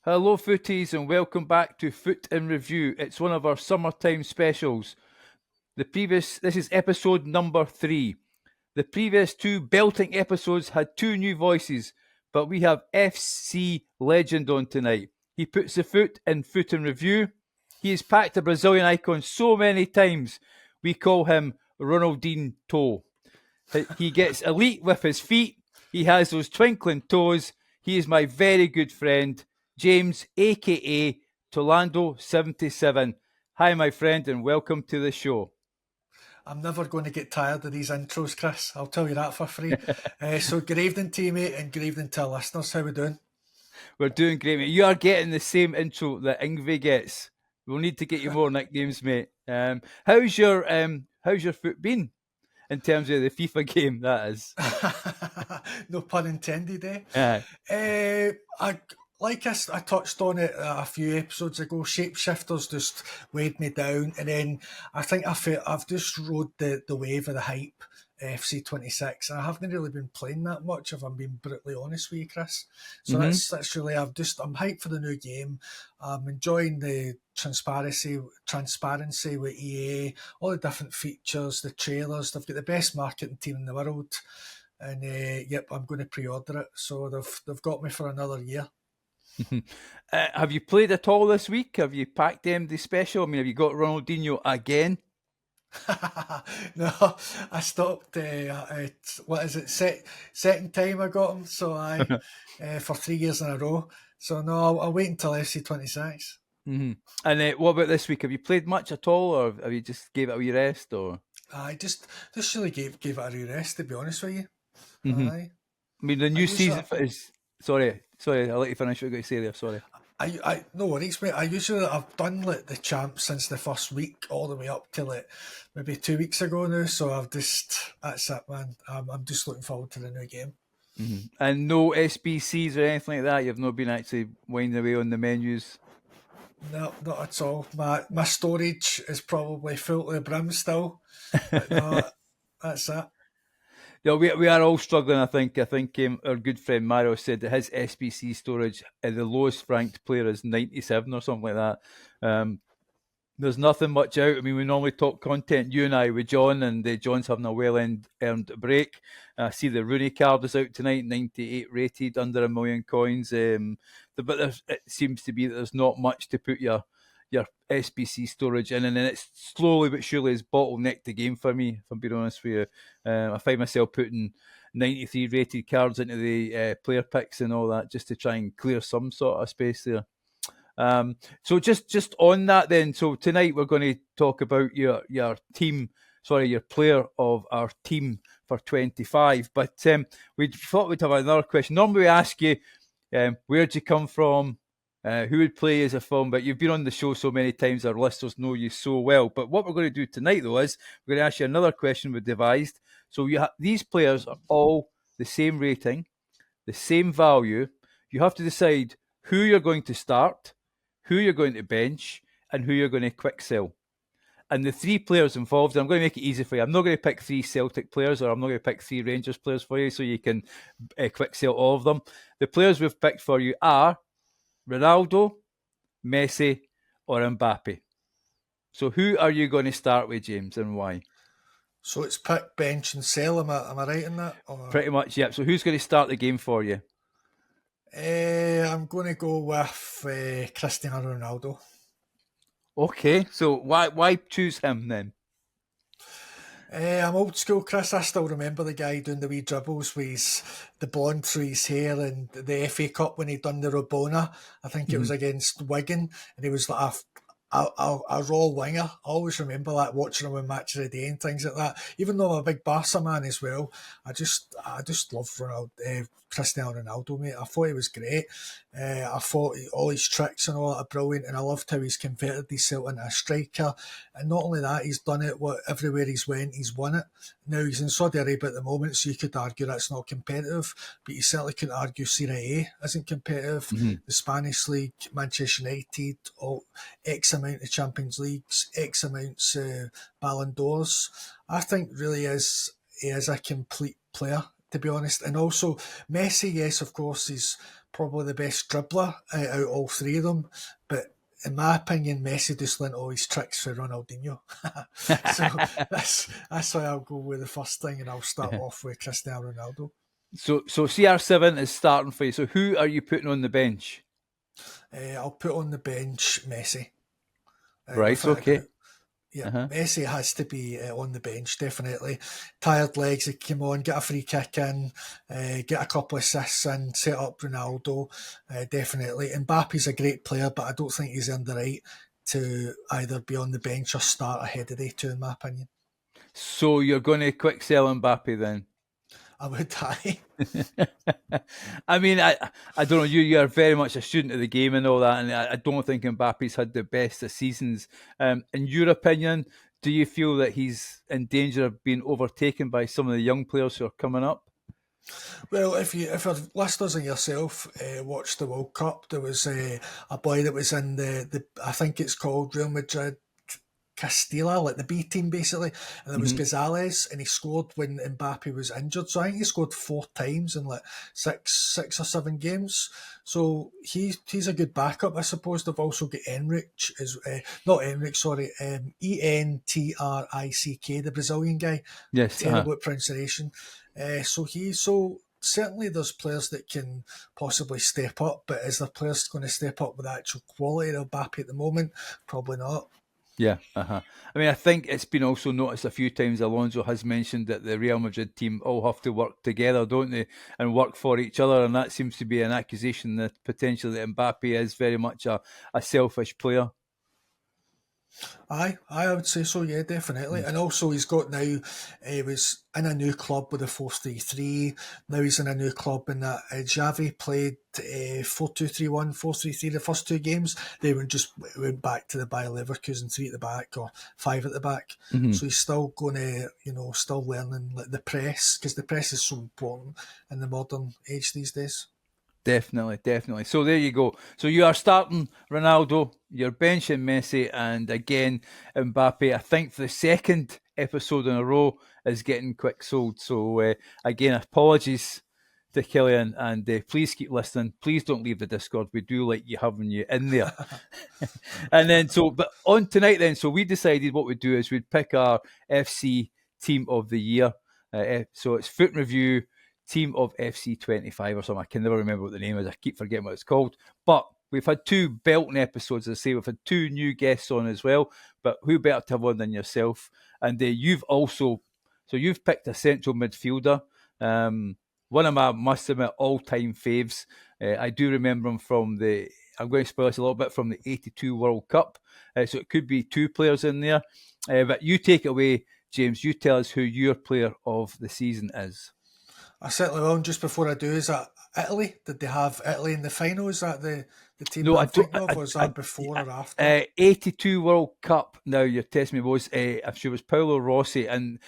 Hello, footies, and welcome back to FUT in Review. It's one of our summertime specials. This is episode number 3. The previous 2 belting episodes had 2 new voices, but we have FC legend on tonight. He puts the foot in FUT in Review. He has packed a Brazilian icon so many times, we call him Ronaldo. He gets elite with his feet. He has those twinkling toes. He is my very good friend, James, aka Tolando77. Hi, my friend, and welcome to the show. I'm never going to get tired of these intros, Chris. I'll tell you that for free. So good evening to you, mate, and good evening to our listeners. How we doing? We're doing great, mate. You are getting the same intro that Ingve gets. We'll need to get you more nicknames, mate. How's your foot been in terms of the FIFA game? That is. No pun intended, eh? Uh-huh. I touched on it a few episodes ago. Shapeshifters just weighed me down, and then I think I've just rode the wave of the hype. FC26, and I haven't really been playing that much, if I'm being brutally honest with you, Chris. So that's really I'm hyped for the new game. I'm enjoying the transparency with EA, all the different features, the trailers. They've got the best marketing team in the world, and yep, I'm going to pre-order it. So they've got me for another year. Have you played at all this week? Have you packed the special? I mean, have you got Ronaldinho again? No, I stopped. What is it? Second time I got him. So for 3 years in a row. So no, I'll wait until FC26. Mm-hmm. And what about this week? Have you played much at all, or have you just gave it a wee rest? Or I just really gave it a wee rest, to be honest with you. Mm-hmm. I mean, the new season is. Sorry, I'll let you finish what you're going to say there. Sorry. I no worries, mate. I've done like the champ since the first week all the way up till maybe 2 weeks ago now. So that's it, man. I'm just looking forward to the new game. Mm-hmm. And no SBCs or anything like that. You've not been actually winding away on the menus. No, not at all. My storage is probably full to the brim still. But no, that's it. Yeah, we are all struggling. I think our good friend Mario said that his SBC storage, the lowest ranked player is 97 or something like that. There's nothing much out. I mean, we normally talk content, you and I, with John, and John's having a well-earned break. I see the Rooney card is out tonight, 98 rated, under 1 million coins. But it seems to be that there's not much to put your SBC storage in, and then it's slowly but surely has bottlenecked the game for me, if I'm being honest with you. I find myself putting 93 rated cards into the player picks and all that just to try and clear some sort of space there. So just on that then, so tonight we're going to talk about your player of our team for 25. But we thought we'd have another question. Normally we ask you, where'd you come from? Who would play as a film? But you've been on the show so many times, our listeners know you so well. But what we're going to do tonight, though, is we're going to ask you another question we devised. So these players are all the same rating, the same value. You have to decide who you're going to start, who you're going to bench, and who you're going to quick sell. And the 3 players involved, I'm going to make it easy for you. I'm not going to pick 3 Celtic players, or I'm not going to pick 3 Rangers players for you, so you can quick sell all of them. The players we've picked for you are Ronaldo, Messi, or Mbappe. So who are you going to start with, James, and why? So it's pick, bench, and sell. Am I right in that? Or? Pretty much, yeah. So who's going to start the game for you? I'm going to go with Cristiano Ronaldo. Okay, so why choose him then? I'm old school, Chris. I still remember the guy doing the wee dribbles with the blonde through his hair, and the FA Cup when he done the Rabona. I think it was against Wigan, and he was like a raw winger. I always remember that, watching him in Match of the Day and things like that. Even though I'm a big Barca man as well, I just love Cristiano Ronaldo, mate. I thought he was great. I thought all his tricks and all that are brilliant, and I loved how he's converted himself into a striker. And not only that, he's done it everywhere he's went, he's won it. Now he's in Saudi Arabia at the moment, so you could argue that's not competitive, but you certainly couldn't argue Serie A isn't competitive. The Spanish League, Manchester United, X amount of Champions Leagues, X amounts of Ballon d'Ors. I think really he is a complete player, to be honest. And also Messi, yes, of course, he's probably the best dribbler out of all three of them. But in my opinion, Messi just learnt all his tricks for Ronaldinho. So that's why I'll go with the first thing, and I'll start off with Cristiano Ronaldo. So CR7 is starting for you. So who are you putting on the bench? I'll put on the bench Messi. Right, okay. Yeah, Messi has to be on the bench, definitely. Tired legs, he came on, get a free kick in, get a couple of assists in, set up Ronaldo, definitely. Mbappe's a great player, but I don't think he's earned the right to either be on the bench or start ahead of the two, in my opinion. So you're going to quick sell Mbappe then? I would die. I mean, I don't know. You are very much a student of the game and all that, and I don't think Mbappe's had the best of seasons. In your opinion, do you feel that he's in danger of being overtaken by some of the young players who are coming up? Well, if our listeners and yourself watched the World Cup, there was a boy that was in the I think it's called Real Madrid Castilla, like the B team basically, and there was Gonzalez, and he scored when Mbappe was injured. So I think he scored 4 times in like six or 7 games. So he's a good backup, I suppose. They've also got Enrich, not Enrich, sorry, Entrick, the Brazilian guy. Yes, Terrible at pronunciation. So certainly there's players that can possibly step up, but is there players going to step up with actual quality of Mbappe at the moment? Probably not. Yeah, I mean, I think it's been also noticed a few times. Alonso has mentioned that the Real Madrid team all have to work together, don't they, and work for each other. And that seems to be an accusation that potentially that Mbappe is very much a selfish player. I would say so, yeah, definitely. And also he's got now, he was in a new club with a 4-3-3. Now he's in a new club in that Xavi played 4-2-3-1, 4-3-3 the first 2 games. They went back to the Bayer Leverkusen 3 at the back or 5 at the back. So he's still going to, still learning like the press, because the press is so important in the modern age these days. Definitely. So there you go. So you are starting Ronaldo, you're benching Messi, and again Mbappe. I think for the second episode in a row is getting quick sold. So again, apologies to Killian, and please keep listening. Please don't leave the Discord. We do like you having you in there. And then but on tonight then, so we decided what we'd do is we'd pick our FC Team of the Year. So it's FUT in Review Team of FC25 or something. I can never remember what the name is. I keep forgetting what it's called. But we've had 2 belting episodes, as I say. We've had 2 new guests on as well. But who better to have one than yourself? And you've picked a central midfielder. One of my, must admit, all-time faves. I do remember him from I'm going to spoil this a little bit, from the 82 World Cup. So it could be 2 players in there. But you take it away, James. You tell us who your player of the season is. I certainly will. And just before I do, is that Italy? Did they have Italy in the final? Is that the team no, I'm thinking of, or is that before or after? 82 World Cup. Now, you're testing me, was, I'm sure it was Paolo Rossi. And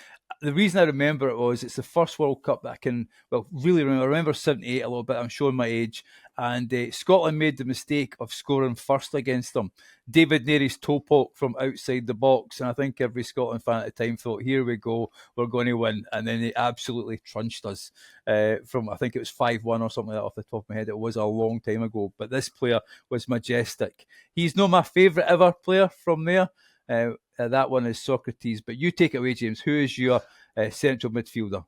the reason I remember it was it's the first World Cup that I can, really remember. I remember 78 a little bit. I'm showing my age. And Scotland made the mistake of scoring first against them. David Neary's toe poke from outside the box. And I think every Scotland fan at the time thought, here we go, we're going to win. And then they absolutely trunched us from, I think it was 5-1 or something like that off the top of my head. It was a long time ago. But this player was majestic. He's not my favourite ever player from there. That one is Socrates. But you take it away, James. Who is your central midfielder?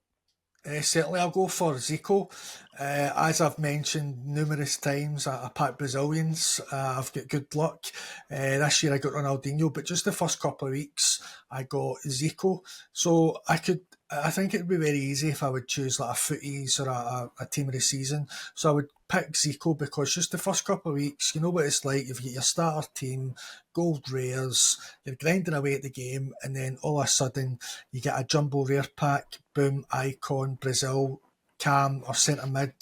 Certainly, I'll go for Zico. As I've mentioned numerous times, I pick Brazilians. I've got good luck. This year I got Ronaldinho, but just the first couple of weeks I got Zico. So I think it'd be very easy if I would choose like a footies or a team of the season. So I would pick Zico because just the first couple of weeks, you know what it's like. You've got your starter team, gold rares, you're grinding away at the game, and then all of a sudden you get a jumbo rare pack, boom, icon, Brazil, cam or centre mid,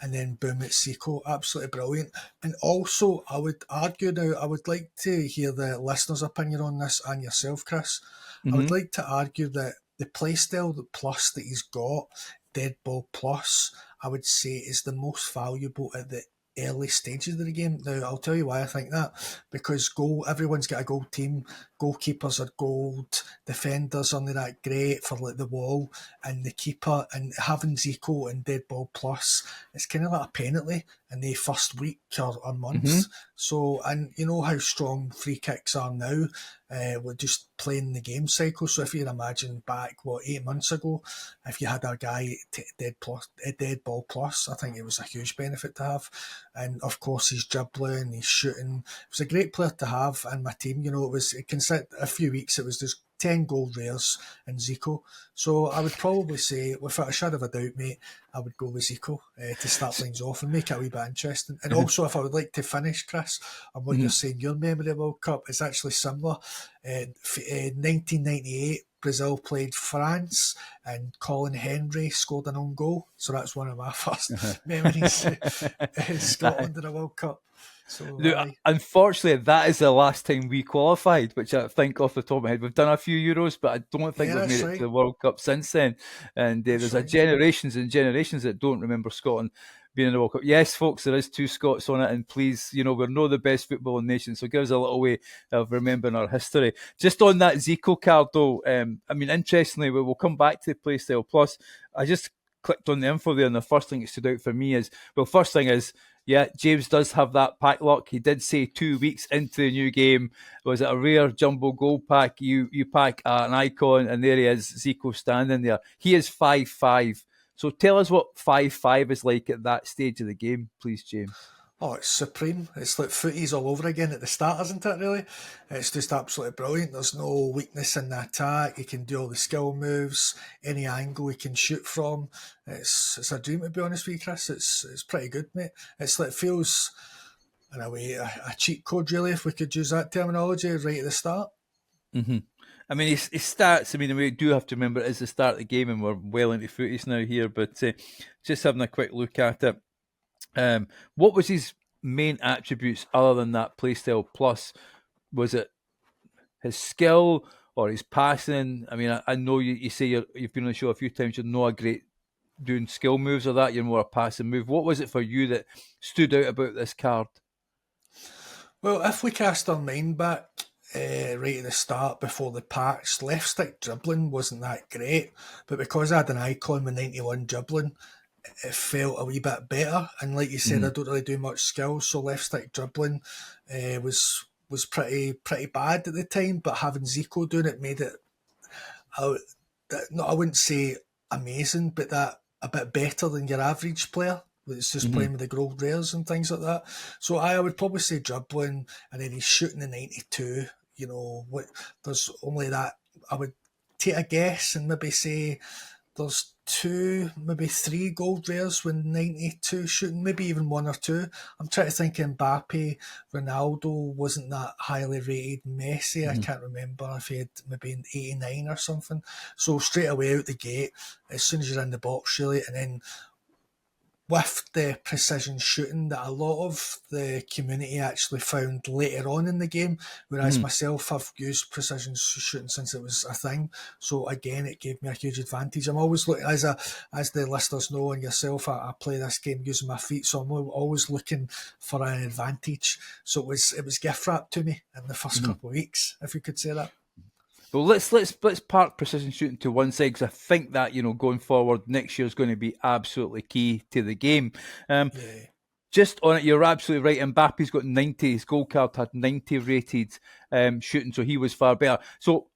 and then boom, it's Zico. Absolutely brilliant. And also, I would argue now, I would like to hear the listeners' opinion on this and yourself, Chris. I would like to argue that the playstyle, the plus that he's got, Dead Ball Plus, I would say is the most valuable at the early stages of the game. Now, I'll tell you why I think that. Because everyone's got a gold team. Goalkeepers are gold. Defenders aren't that great for like the wall. And the keeper, and having Zico and Dead Ball Plus, it's kind of like a penalty in the first week or month. So, and you know how strong free kicks are now, with just playing the game cycle. So if you imagine back, 8 months ago, if you had a guy dead ball plus, I think it was a huge benefit to have. And of course, he's dribbling, he's shooting. It was a great player to have in my team. You know, it can sit a few weeks, it was just 10 goal rares in Zico. So I would probably say, without a shadow of a doubt, mate, I would go with Zico to start things off and make it a wee bit interesting. And also, if I would like to finish, Chris, on what you're saying, your memory of World Cup is actually similar. 1998, Brazil played France and Colin Henry scored an own goal. So that's one of my first memories in Scotland in a World Cup. So, unfortunately, that is the last time we qualified, which I think off the top of my head, we've done a few Euros, but I don't think we've made it to the World Cup since then. And there's generations and generations that don't remember Scotland being in the World Cup. Yes, folks, there is 2 Scots on it, and please, we're not the best footballing nation, so give us a little way of remembering our history. Just on that Zico card, though, interestingly, we'll come back to the Playstyle Plus. I just clicked on the info there, and the first thing that stood out for me is, first thing is, yeah, James does have that pack lock. He did say 2 weeks into the new game, was it a rare jumbo gold pack? You pack an icon, and there he is, Zico standing there. He is 5'5". So tell us what 5'5" is like at that stage of the game, please, James. Oh, it's supreme. It's like footies all over again at the start, isn't it, really? It's just absolutely brilliant. There's no weakness in the attack. He can do all the skill moves, any angle he can shoot from. It's a dream, to be honest with you, Chris. It's pretty good, mate. It's like, it feels, in a way, a cheat code, really, if we could use that terminology, right at the start. I mean, his stats, we do have to remember it is the start of the game, and we're well into footies now here, but just having a quick look at it. What was his main attributes other than that Playstyle Plus? Was it his skill or his passing? I know you say you've been on the show a few times, you're not a great doing skill moves or that, you're more a passing move. What was it for you that stood out about this card? Well, if we cast our mind back right at the start before the patch, left stick dribbling wasn't that great, but because I had an icon with 91 dribbling, it felt a wee bit better. And like you said, I don't really do much skill, so left stick dribbling was pretty bad at the time. But having Zico doing it made it, I wouldn't say amazing, but that a bit better than your average player. It's just playing with the gold rares and things like that. So I would probably say dribbling, and then he's shooting the 92. There's only that. I would take a guess and maybe say there's 2, maybe 3 gold rares with 92 shooting, maybe even 1 or 2. I'm trying to think Mbappe, Ronaldo wasn't that highly rated. Messi, I can't remember if he had maybe an 89 or something. So straight away out the gate, as soon as you're in the box, really, and then with the precision shooting that a lot of the community actually found later on in the game, whereas myself, I've used precision shooting since it was a thing. So again, it gave me a huge advantage. I'm always looking, as the listeners know, and yourself, I play this game using my feet, so I'm always looking for an advantage. So it was gift wrapped to me in the first couple of weeks, if you could say that. Well, let's park precision shooting to one side, because I think that going forward next year is going to be absolutely key to the game. Just on it, you're absolutely right. Mbappe's got 90. His goal card had 90 rated shooting, so he was far better. So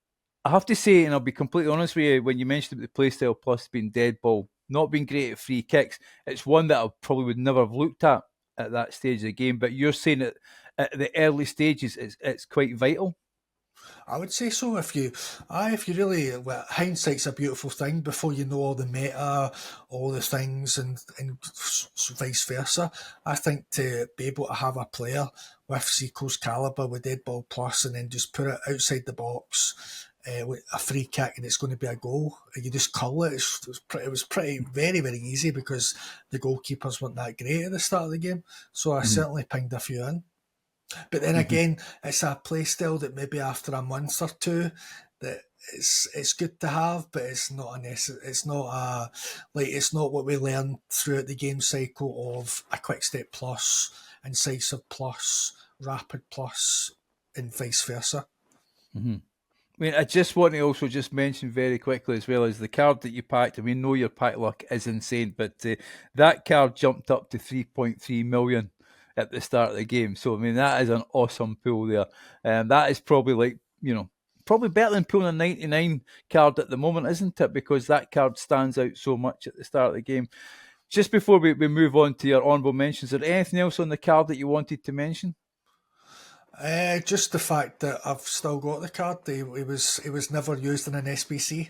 I have to say, and I'll be completely honest with you, when you mentioned about the Playstyle Plus being dead ball, not being great at free kicks, it's one that I probably would never have looked at that stage of the game. But you're saying that at the early stages, it's quite vital. I would say so. If you really, hindsight's a beautiful thing. Before you know all the meta, all the things, and vice versa. I think to be able to have a player with Zico's caliber with Dead Ball Plus, and then just put it outside the box with a free kick, and it's going to be a goal, and you just curl it. It was pretty very, very easy, because the goalkeepers weren't that great at the start of the game. So I certainly pinged a few in. But then again, it's a play style that maybe after a month or two, that it's good to have, but it's not it's not what we learn throughout the game cycle of a quick step plus, incisive plus, rapid plus, and vice versa. mean, I just want to also just mention very quickly as well as the card that you packed. I mean, know your pack luck is insane, but that card jumped up to 3.3 million at the start of the game. So I mean, that is an awesome pull there. That is probably like, probably better than pulling a 99 card at the moment, isn't it? Because that card stands out so much at the start of the game. Just before we move on to your honourable mentions, is there anything else on the card that you wanted to mention? Just the fact that I've still got the card. He was never used in an SBC.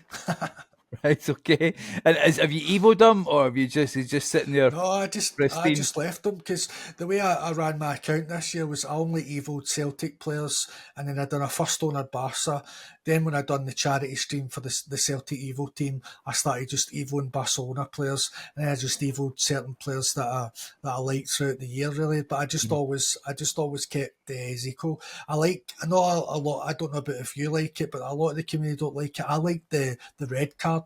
Right, okay. And have you evoed him, or have you he's just sitting there No, I pristine? just left them because the way I ran my account this year was I only evoed Celtic players, and then I done a first owner Barca. Then when I done the charity stream for the Celtic Evo team, I started just evoing Barcelona players, and then I just evoed certain players that I liked throughout the year really. But I just always kept Zico. I know a lot. I don't know about if you like it, but a lot of the community don't like it. I like the red cards.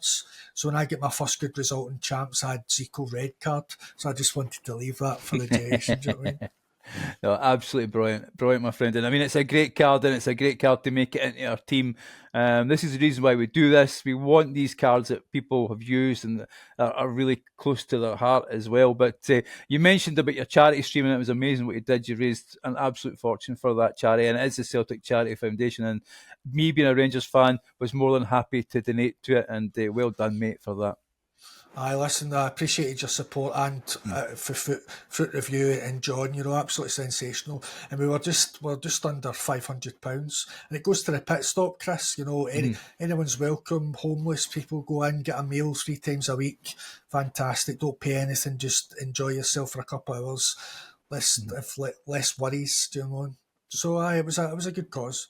So when I get my first good result in champs, I had Zico red card. So I just wanted to leave that for the duration. Do you know what I mean? No, absolutely brilliant, brilliant, my friend. And I mean, it's a great card, and it's a great card to make it into our team. This is the reason why we do this. We want these cards that people have used and that are really close to their heart as well. But you mentioned about your charity stream, and it was amazing what you did. You raised an absolute fortune for that charity, and it is the Celtic Charity Foundation. And me being a Rangers fan was more than happy to donate to it. And well done, mate, for that. Aye, listen, I appreciated your support and for Foot Review and John, absolutely sensational. And we're just under £500, and it goes to the pit stop, Chris. Anyone's welcome. Homeless people go in, get a meal 3 times a week. Fantastic. Don't pay anything. Just enjoy yourself for a couple of hours. Less worries. Do you know? So it was a good cause.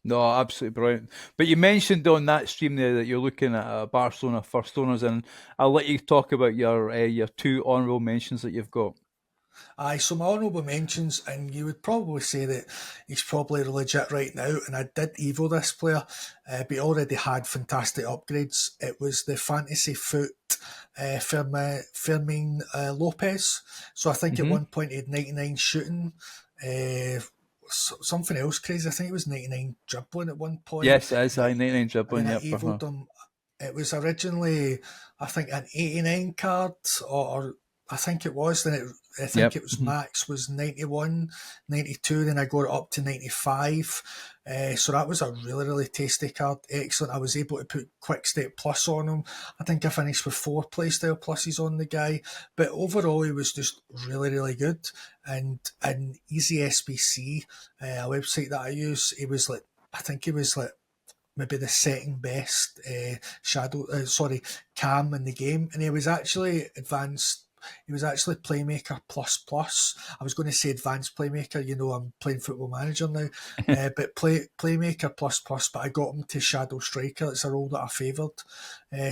No, absolutely brilliant. But you mentioned on that stream there that you're looking at Barcelona first owners, and I'll let you talk about your two honourable mentions that you've got. Aye, so my honourable mentions, and you would probably say that he's probably legit right now, and I did Evo this player, but he already had fantastic upgrades. It was the Fantasy Foot Fermin Lopez. So I think at Hmm. one point he had 99 shooting, something else crazy. I think it was 99 dribbling at one point, Yes, it is. and, I, 99 and then dribbling. I Yep. Uh-huh. Evoed him. It was originally, I think, an 89 card, or I think it was. I think Yep. it was Hmm. max was 91, 92. Then I got it up to 95. So that was a really, really tasty card. Excellent. I was able to put Quick Step Plus on him. I think I finished with 4 playstyle pluses on the guy. But overall, he was just really, really good. And Easy SBC, a website that I use, I think he was like maybe the second best cam in the game, and he was actually advanced. He was actually playmaker plus plus. I was going to say advanced playmaker. I'm playing Football Manager now, but playmaker plus plus. But I got him to shadow striker. It's a role that I favoured,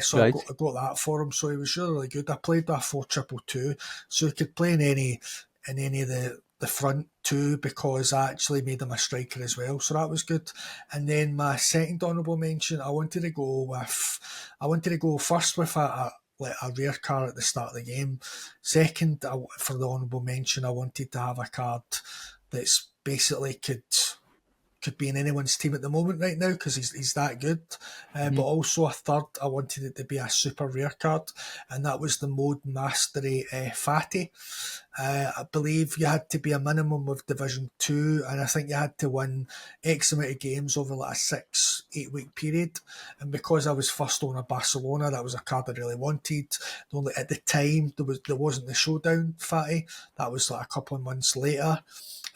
so I got Right. I got that for him. So he was really, really good. I played that 4-2-2, so he could play in any of the front two because I actually made him a striker as well. So that was good. And then my second honourable mention, I wanted to go first with a rare card at the start of the game. Second, for the honourable mention, I wanted to have a card that's basically could be in anyone's team at the moment right now because he's that good. But Hmm. also a third, I wanted it to be a super rare card, and that was the Mode Mastery Fatty. I believe you had to be a minimum of Division 2, and I think you had to win X amount of games over like a 6-8 week period. And because I was first owner Barcelona, that was a card I really wanted. Only at the time there wasn't the showdown Fatty. That was like a couple of months later.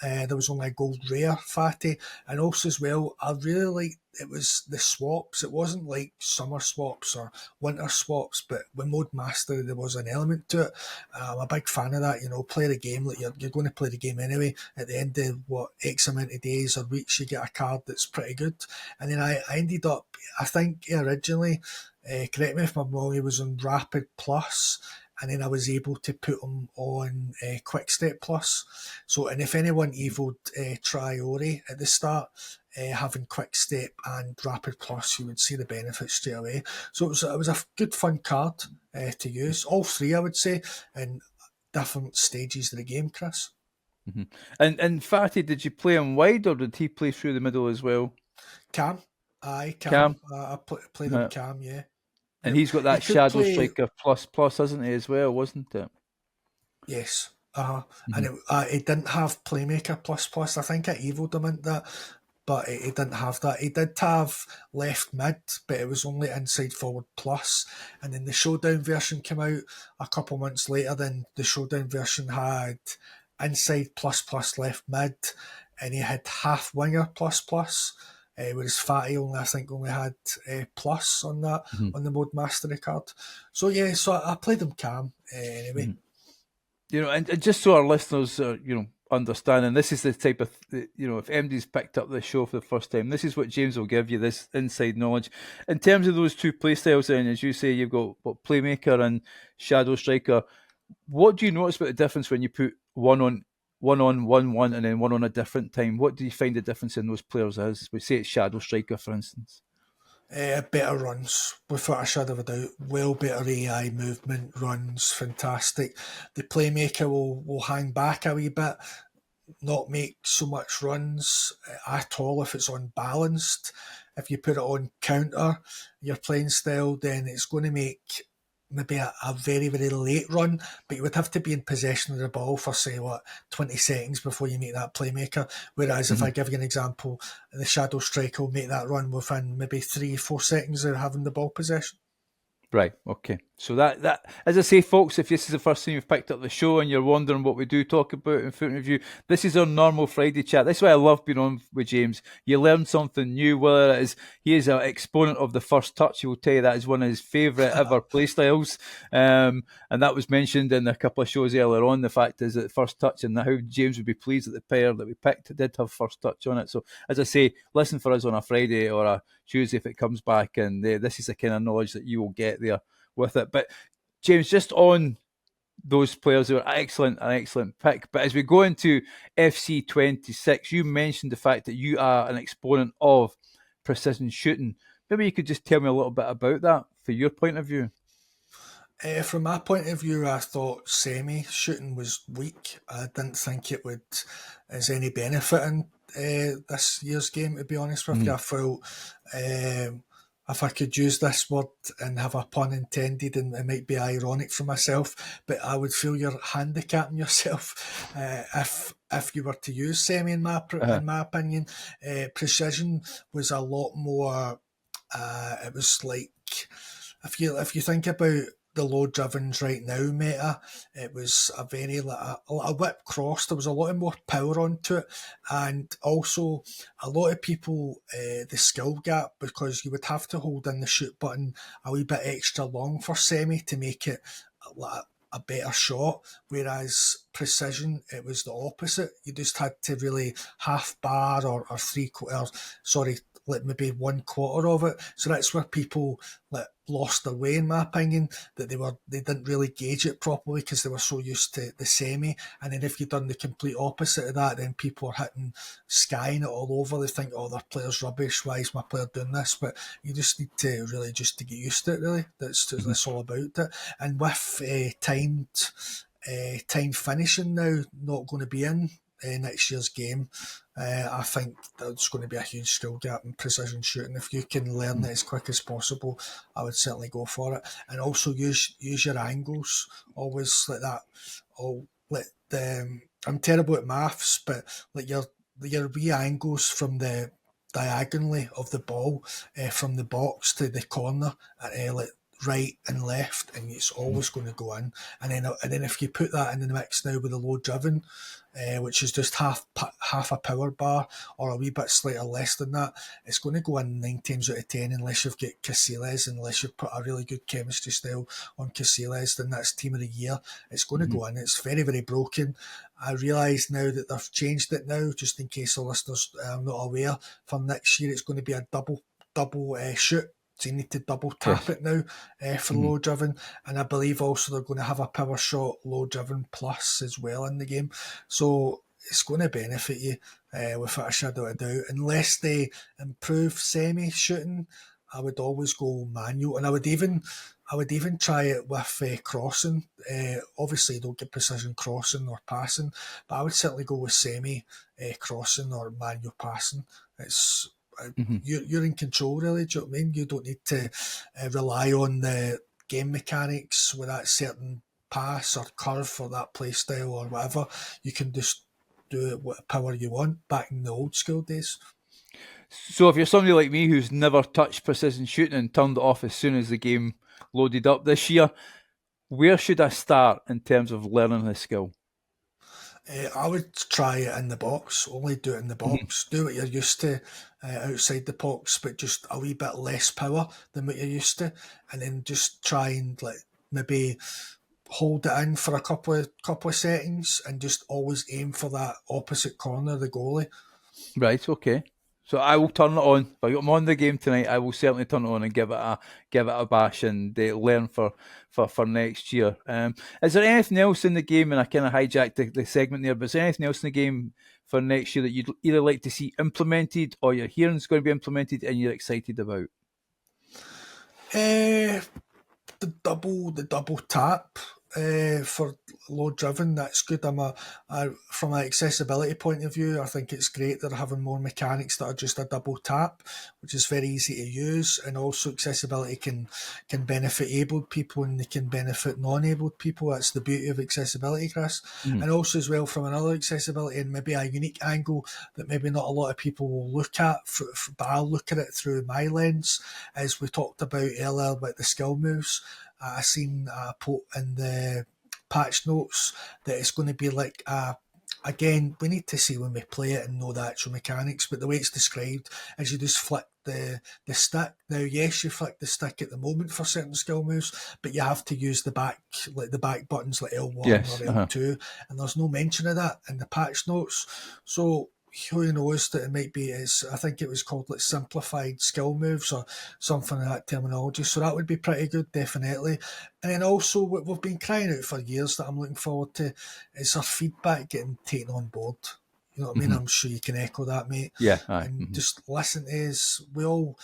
There was only a gold rare Fatty, and also as well, I really liked it was the swaps. It wasn't like summer swaps or winter swaps, but with Mode Master there was an element to it. I'm a big fan of that. Play the game like you're going to play the game anyway. At the end of what X amount of days or weeks, you get a card that's pretty good. And then I ended up, I think originally, correct me if I'm wrong, he was on Rapid Plus, and then I was able to put him on Quick Step Plus. So, and if anyone evoed Triori at the start, having Quick Step and Rapid Plus, you would see the benefits straight away. So it was a good fun card to use. All three, I would say, in different stages of the game, Chris. Hmm. And Fatty, did you play him wide or did he play through the middle as well? Cam. Aye, Cam. Cam. I played him Cam, yeah. And Yep. he's got He that could shadow play, striker plus, hasn't he, as well, wasn't it? yes. Mm-hmm. And he didn't have playmaker plus. I think I eviled him into that, but he didn't have that. He did have left mid, but it was only inside forward plus. And then the showdown version came out a couple months later. Then the showdown version had inside plus left mid, and he had half winger plus. Whereas Fatty I think only had plus on that Mm-hmm. on the mode mastery card. So yeah, so I played him Cam anyway. Mm-hmm. You know, and just so our listeners are, understand, and this is the type of, if MD's picked up this show for the first time, this is what James will give you, this inside knowledge. In terms of those two play styles, then, as you say, you've got playmaker and shadow striker. What do you notice about the difference when you put one on, and then one on a different time? What do you find the difference in those players is? We say it's shadow striker, for instance. Better runs, without a shadow of a doubt. Well better AI movement, runs, fantastic. The playmaker will hang back a wee bit, not make so much runs at all if it's unbalanced. If you put it on counter, your playing style, then it's going to make maybe a very, very late run, but you would have to be in possession of the ball for, say, 20 seconds before you make that playmaker. Whereas if I give you an example, the shadow striker will make that run within maybe 3-4 seconds of having the ball possession. Right, okay. So that as I say, folks, if this is the first time you've picked up the show and you're wondering what we do talk about in FUT Review, this is our normal Friday chat. That's why I love being on with James. You learn something new, whether it is he is an exponent of the first touch. He will tell you that is one of his favourite ever play styles. And that was mentioned in a couple of shows earlier on. The fact is that first touch and how James would be pleased that the player that we picked did have first touch on it. So as I say, listen for us on a Friday or a Tuesday if it comes back, and this is the kind of knowledge that you will get there with it. But James, just on those players, they were an excellent pick. But as we go into FC26, you mentioned the fact that you are an exponent of precision shooting. Maybe you could just tell me a little bit about that from your point of view. From my point of view, I thought semi shooting was weak. I didn't think it would as any benefit in this year's game, to be honest with you. I felt if I could use this word and have a pun intended, and it might be ironic for myself, but I would feel you're handicapping yourself if you were to use semi. In my opinion, precision was a lot more. It was like if you think about the low drivens right now meta, it was a very a whip cross. There was a lot more power onto it, and also a lot of people the skill gap, because you would have to hold in the shoot button a wee bit extra long for semi to make it a better shot, whereas precision, it was the opposite. You just had to really half bar or three quarter, sorry, like maybe 1/4 of it. So that's where people lost their way, in my opinion, that they didn't really gauge it properly because they were so used to the semi. And then if you've done the complete opposite of that, then people are hitting skying it all over. They think, oh, their player's rubbish, why is my player doing this? But you just need to really just to get used to it, really. That's all about it. And with timed finishing now not going to be in next year's game, I think there's going to be a huge skill gap in precision shooting. If you can learn it as quick as possible, I would certainly go for it. And also use your angles, always like that. I'm terrible at maths, but like your wee angles from the diagonally of the ball, from the box to the corner, like right and left, and it's always going to go in. And then if you put that in the mix now with the low driven, which is just half a power bar or a wee bit slightly less than that, it's going to go in 9 times out of 10 unless you've got Casillas, unless you've put a really good chemistry style on Casillas, then that's team of the year. It's going to go in. It's very, very broken. I realise now that they've changed it now, just in case the listeners are not aware. From next year, it's going to be a double shoot. So you need to double tap it now for low driven. And I believe also they're going to have a power shot low driven plus as well in the game. So it's going to benefit you without a shadow of a doubt. Unless they improve semi shooting, I would always go manual. And I would even try it with crossing. Obviously, you don't get precision crossing or passing, but I would certainly go with semi crossing or manual passing. You're in control, really. Do you know what I mean? You don't need to rely on the game mechanics with that certain pass or curve or that play style or whatever. You can just do it what power you want back in the old school days. So if you're somebody like me who's never touched precision shooting and turned it off as soon as the game loaded up this year, where should I start in terms of learning this skill? I would try it in the box, only do it in the box. Do what you're used to outside the box, but just a wee bit less power than what you're used to. And then just try and like maybe hold it in for a couple of seconds and just always aim for that opposite corner of the goalie. Right, okay. So I will turn it on. If I'm on the game tonight, I will certainly turn it on and give it a bash and learn for next year. Is there anything else in the game? And I kind of hijacked the segment there, but is there anything else in the game for next year that you'd either like to see implemented or you're hearing is going to be implemented and you're excited about? The double tap for low driven, that's good. From an accessibility point of view, I think it's great they're having more mechanics that are just a double tap, which is very easy to use, and also accessibility can benefit abled people and they can benefit non-abled people. That's the beauty of accessibility, Chris. And also as well from another accessibility and maybe a unique angle that maybe not a lot of people will look at, but I'll look at it through my lens, as we talked about earlier about the skill moves. I seen a put in the patch notes that it's going to be like again, we need to see when we play it and know the actual mechanics, but the way it's described is you just flick the stick. Now, yes, you flick the stick at the moment for certain skill moves, but you have to use the back buttons like L1 Yes, or L2, and there's no mention of that in the patch notes. So who knows that it might be, I think it was called like simplified skill moves or something of that terminology. So that would be pretty good, definitely. And then also what we've been crying out for years that I'm looking forward to is our feedback getting taken on board. You know what I mean? I'm sure you can echo that, mate. Yeah, aye. And just listen to us. We all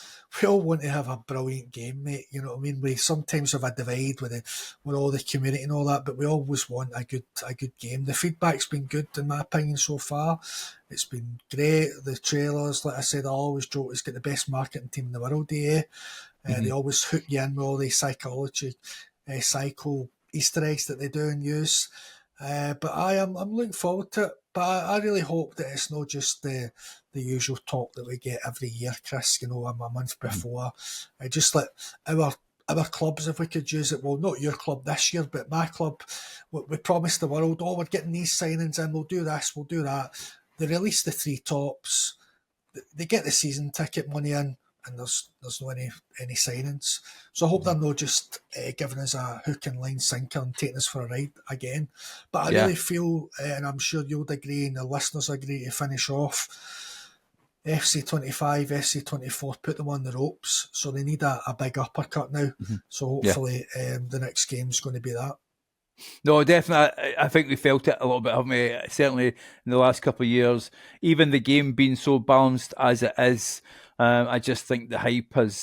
want to have a brilliant game, mate. You know what I mean? We sometimes have a divide with all the community and all that, but we always want a good game. The feedback's been good in my opinion so far. It's been great. The trailers, like I said, I always joke it's got the best marketing team in the world. They always hook you in with all the psycho Easter eggs that they do and use. But I'm looking forward to it. But I really hope that it's not just the usual talk that we get every year, Chris. You know, a month before. Just like our clubs, if we could use it. Well, not your club this year, but my club. We promised the world, oh, we're getting these signings in. We'll do this. We'll do that. They release the three tops. They get the season ticket money in. And there's no any signings. So I hope they're not just giving us a hook and line sinker and taking us for a ride again. But I really feel, and I'm sure you'll agree and the listeners agree to finish off, FC25, FC24 put them on the ropes. So they need a big uppercut now. So hopefully the next game's going to be that. No, definitely. I think we felt it a little bit, haven't we? Certainly in the last couple of years, even the game being so balanced as it is, I just think the hype has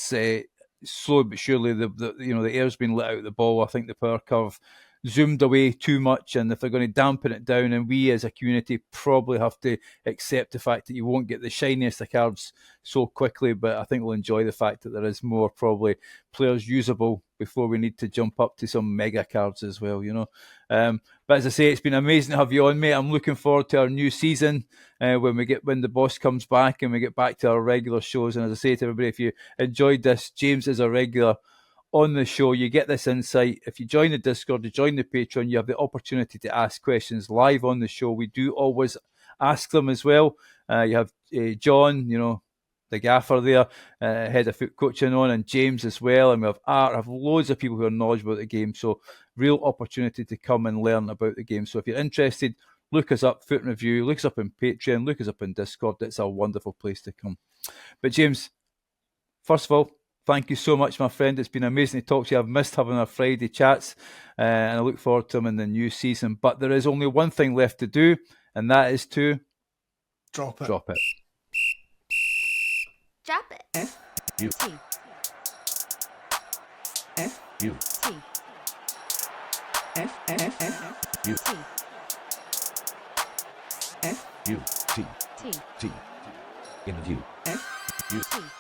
slowly but surely the air's been let out of the ball. I think the power curve zoomed away too much, and if they're going to dampen it down, and we as a community probably have to accept the fact that you won't get the shiniest of cards so quickly, but I think we'll enjoy the fact that there is more probably players usable before we need to jump up to some mega cards as well, you know. But as I say, it's been amazing to have you on, mate. I'm looking forward to our new season when the boss comes back and we get back to our regular shows. And as I say to everybody, if you enjoyed this, James is a regular on the show. You get this insight. If you join the Discord, you join the Patreon, you have the opportunity to ask questions live on the show. We do always ask them as well. You have John, you know, the gaffer there, head of foot coaching on, and James as well. And we have Art, have loads of people who are knowledgeable about the game. So real opportunity to come and learn about the game. So if you're interested, look us up, Foot in Review, look us up on Patreon, look us up on Discord. It's a wonderful place to come. But James, first of all, thank you so much, my friend. It's been amazing to talk to you. I've missed having our Friday chats, and I look forward to them in the new season. But there is only one thing left to do, and that is to drop it. Drop it. Drop it. FUT. FUT. FUT. In review. FUT